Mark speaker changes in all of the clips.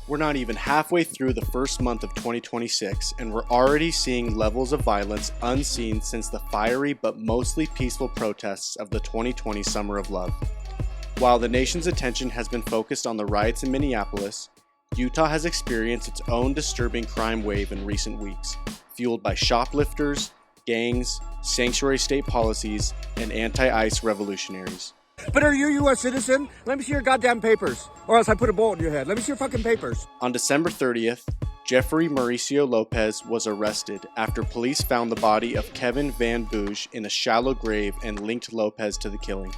Speaker 1: We're not even halfway through the first month of 2026, and we're already seeing levels of violence unseen since the fiery but mostly peaceful protests of the 2020 Summer of Love. While the nation's attention has been focused on the riots in Minneapolis, Utah has experienced its own disturbing crime wave in recent weeks, fueled by shoplifters, gangs, sanctuary state policies, and anti-ICE revolutionaries.
Speaker 2: But are you a U.S. citizen? Let me see your goddamn papers, or else I put a bullet in your head. Let me see your fucking papers.
Speaker 1: On December 30th, Jeffrey Mauricio Lopez was arrested after police found the body of Kevin Van Booge in a shallow grave and linked Lopez to the killing.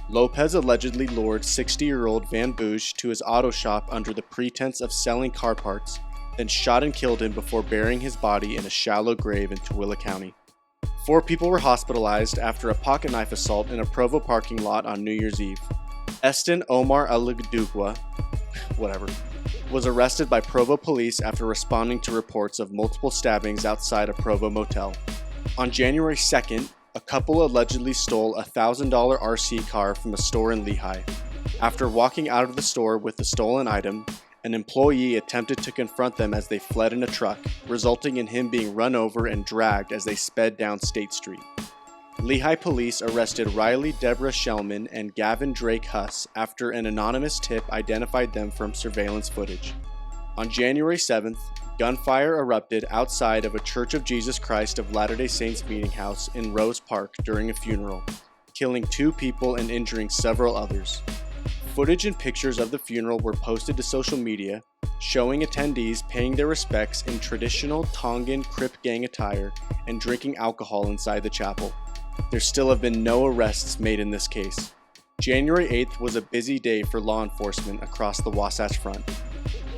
Speaker 1: Lopez allegedly lured 60-year-old Van Booge to his auto shop under the pretense of selling car parts, then shot and killed him before burying his body in a shallow grave in Tooele County. 4 people were hospitalized after a pocket knife assault in a Provo parking lot on New Year's Eve. Eston Omar Alagdugwa, was arrested by Provo police after responding to reports of multiple stabbings outside a Provo motel. On January 2nd, a couple allegedly stole a $1,000 RC car from a store in Lehigh. After walking out of the store with the stolen item, an employee attempted to confront them as they fled in a truck, resulting in him being run over and dragged as they sped down State Street. Lehigh police arrested Riley Deborah Shellman and Gavin Drake Huss after an anonymous tip identified them from surveillance footage. On January 7th, gunfire erupted outside of a Church of Jesus Christ of Latter-day Saints meeting house in Rose Park during a funeral, killing 2 people and injuring several others. Footage and pictures of the funeral were posted to social media, showing attendees paying their respects in traditional Tongan Crip gang attire and drinking alcohol inside the chapel. There still have been no arrests made in this case. January 8th was a busy day for law enforcement across the Wasatch Front.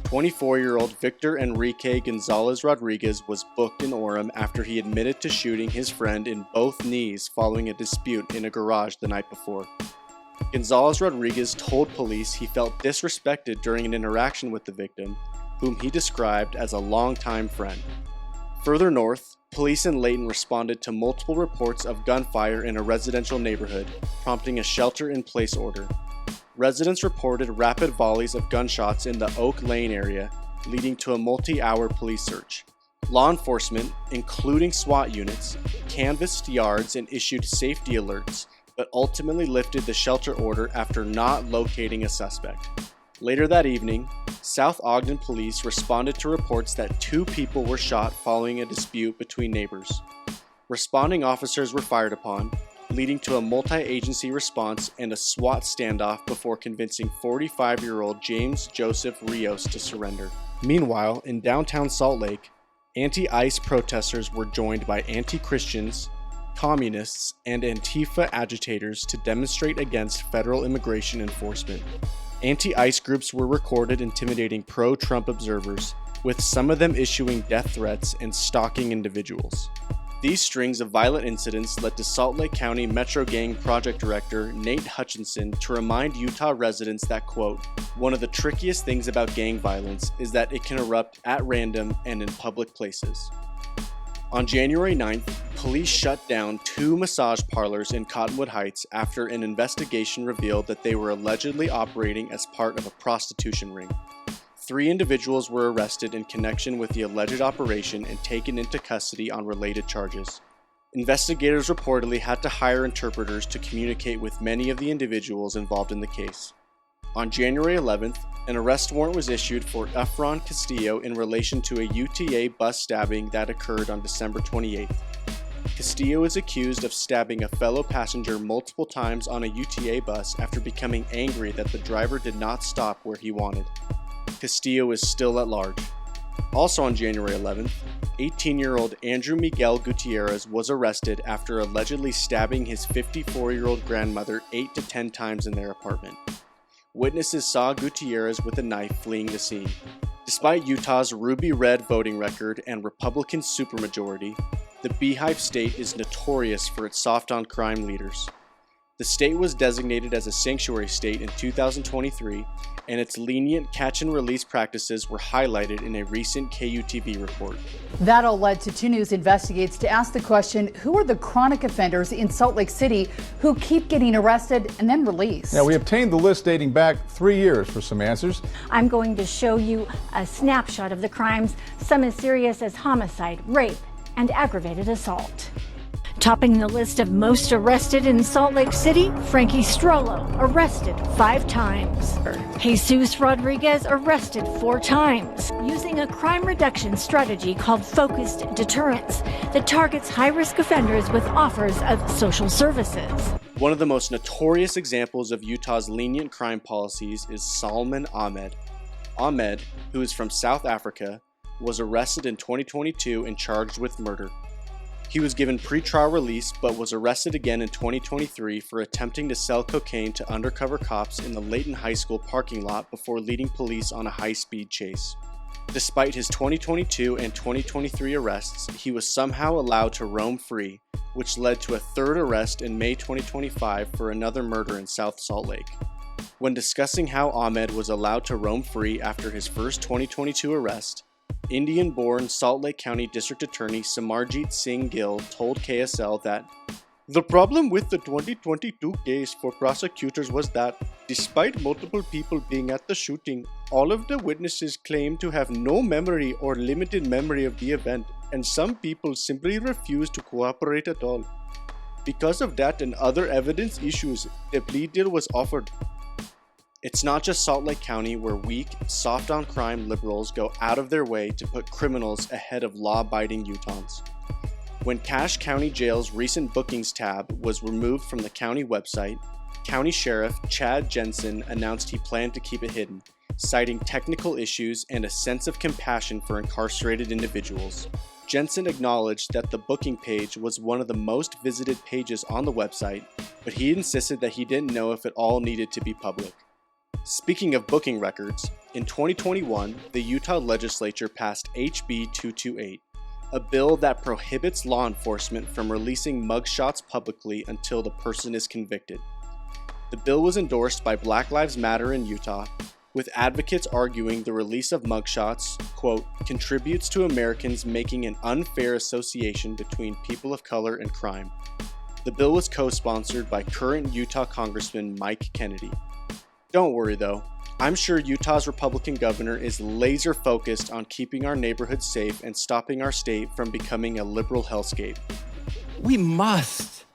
Speaker 1: 24-year-old Victor Enrique Gonzalez Rodriguez was booked in Orem after he admitted to shooting his friend in both knees following a dispute in a garage the night before. Gonzalez Rodriguez told police he felt disrespected during an interaction with the victim, whom he described as a longtime friend. Further north, police in Layton responded to multiple reports of gunfire in a residential neighborhood, prompting a shelter-in-place order. Residents reported rapid volleys of gunshots in the Oak Lane area, leading to a multi-hour police search. Law enforcement, including SWAT units, canvassed yards and issued safety alerts, but ultimately lifted the shelter order after not locating a suspect. Later that evening, South Ogden police responded to reports that 2 people were shot following a dispute between neighbors. Responding officers were fired upon, leading to a multi-agency response and a SWAT standoff before convincing 45-year-old James Joseph Rios to surrender. Meanwhile, in downtown Salt Lake, anti-ICE protesters were joined by anti-Christians, communists, and Antifa agitators to demonstrate against federal immigration enforcement. Anti-ICE groups were recorded intimidating pro-Trump observers, with some of them issuing death threats and stalking individuals. These strings of violent incidents led to Salt Lake County Metro Gang Project Director Nate Hutchinson to remind Utah residents that, quote, "One of the trickiest things about gang violence is that it can erupt at random and in public places." On January 9th, police shut down 2 massage parlors in Cottonwood Heights after an investigation revealed that they were allegedly operating as part of a prostitution ring. 3 individuals were arrested in connection with the alleged operation and taken into custody on related charges. Investigators reportedly had to hire interpreters to communicate with many of the individuals involved in the case. On January 11th, an arrest warrant was issued for Efron Castillo in relation to a UTA bus stabbing that occurred on December 28th. Castillo is accused of stabbing a fellow passenger multiple times on a UTA bus after becoming angry that the driver did not stop where he wanted. Castillo is still at large. Also on January 11th, 18-year-old Andrew Miguel Gutierrez was arrested after allegedly stabbing his 54-year-old grandmother 8 to 10 times in their apartment. Witnesses saw Gutierrez with a knife fleeing the scene. Despite Utah's ruby red voting record and Republican supermajority, the Beehive State is notorious for its soft-on-crime leaders. The state was designated as a sanctuary state in 2023, and its lenient catch-and-release practices were highlighted in a recent KUTV report.
Speaker 3: That all led to 2 News Investigates to ask the question, who are the chronic offenders in Salt Lake City who keep getting arrested and then released?
Speaker 4: Now, we obtained the list dating back 3 years for some answers.
Speaker 5: I'm going to show you a snapshot of the crimes, some as serious as homicide, rape, and aggravated assault. Topping the list of most arrested in Salt Lake City, Frankie Strollo, arrested 5 times. Jesus Rodriguez, arrested 4 times. Using a crime reduction strategy called focused deterrence that targets high-risk offenders with offers of social services.
Speaker 1: One of the most notorious examples of Utah's lenient crime policies is Salman Ahmed. Ahmed, who is from South Africa, was arrested in 2022 and charged with murder. He was given pretrial release but was arrested again in 2023 for attempting to sell cocaine to undercover cops in the Layton High School parking lot before leading police on a high-speed chase. Despite his 2022 and 2023 arrests, he was somehow allowed to roam free, which led to a 3rd arrest in May 2025 for another murder in South Salt Lake. When discussing how Ahmed was allowed to roam free after his first 2022 arrest, Indian-born Salt Lake County District Attorney Samarjit Singh Gill told KSL that the problem with the 2022 case for prosecutors was that, despite multiple people being at the shooting, all of the witnesses claimed to have no memory or limited memory of the event, and some people simply refused to cooperate at all. Because of that and other evidence issues, a plea deal was offered. It's not just Salt Lake County where weak, soft-on-crime liberals go out of their way to put criminals ahead of law-abiding Utahns. When Cache County Jail's recent bookings tab was removed from the county website, County Sheriff Chad Jensen announced he planned to keep it hidden, citing technical issues and a sense of compassion for incarcerated individuals. Jensen acknowledged that the booking page was one of the most visited pages on the website, but he insisted that he didn't know if it all needed to be public. Speaking of booking records, in 2021, the Utah legislature passed HB 228, a bill that prohibits law enforcement from releasing mugshots publicly until the person is convicted. The bill was endorsed by Black Lives Matter in Utah, with advocates arguing the release of mugshots, quote, contributes to Americans making an unfair association between people of color and crime. The bill was co-sponsored by current Utah Congressman Mike Kennedy. Don't worry though, I'm sure Utah's Republican governor is laser focused on keeping our neighborhoods safe and stopping our state from becoming a liberal hellscape.
Speaker 6: We must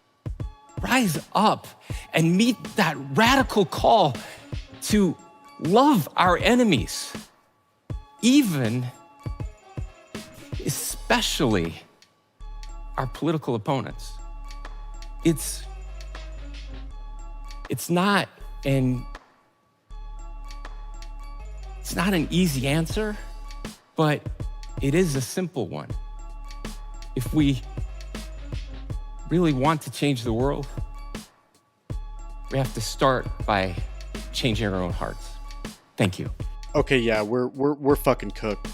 Speaker 6: rise up and meet that radical call to love our enemies, especially our political opponents. It's not an easy answer, but it is a simple one. If we really want to change the world, we have to start by changing our own hearts. Thank you.
Speaker 1: Okay, yeah, we're fucking cooked.